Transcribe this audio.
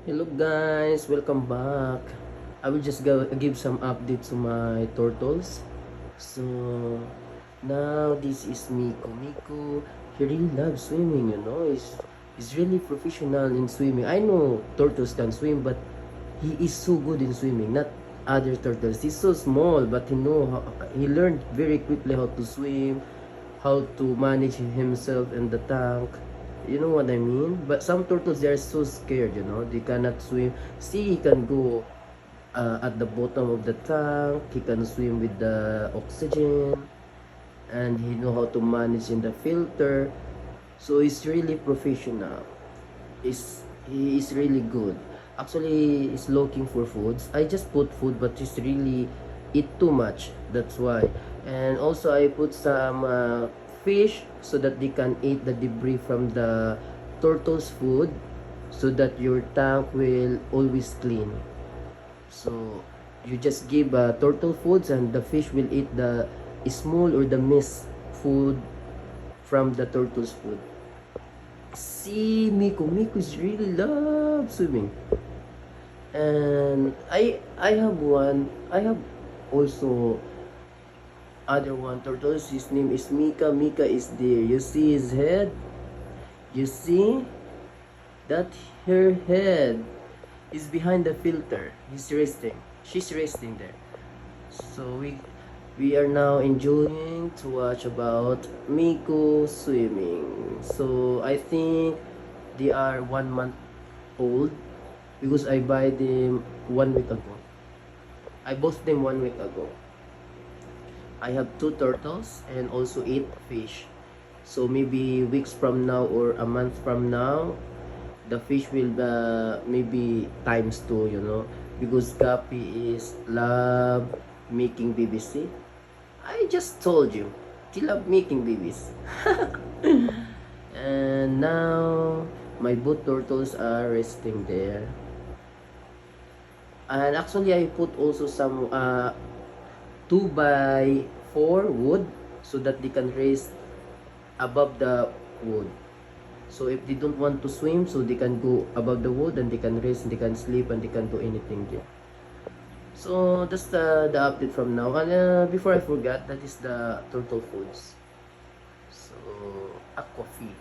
Hello guys, welcome back. I will just give some update to my turtles. So now this is Miko. Miko, he really loves swimming, He's really professional in swimming. I know turtles can swim, but he is so good in swimming, not other turtles. He's so small, but he learned very quickly how to swim, how to manage himself in the tank. You know what I mean? But some turtles, they are so scared, they cannot swim. See, he can go at the bottom of the tank, he can swim with the oxygen, and he know how to manage in the filter. So he's really professional. He is really good. Actually, he's looking for foods. I just put food, but he's really eat too much. That's why. And also, I put some fish so that they can eat the debris from the turtle's food, so that your tank will always clean. So you just give turtle foods, and the fish will eat the small or the missed food from the turtle's food. See, Miko is really love swimming. And I have also other one turtles. His name is Mika. Mika is there. You see his head? You see? That her head is behind the filter. He's resting. She's resting there. So we are now enjoying to watch about Miko swimming. So I think they are 1 month old because I buy them 1 week ago. I bought them 1 week ago. I have 2 turtles and also 8 fish. So maybe weeks from now or a month from now, the fish will maybe times 2, because Guppy is love making babies. See? I just told you, she love making babies. And now my both turtles are resting there. And actually I put also some 2x4 wood so that they can rest above the wood. So if they don't want to swim, so they can go above the wood and they can rest and they can sleep and they can do anything there. So that's the update from now. And before I forgot, that is the turtle foods. So aqua feed.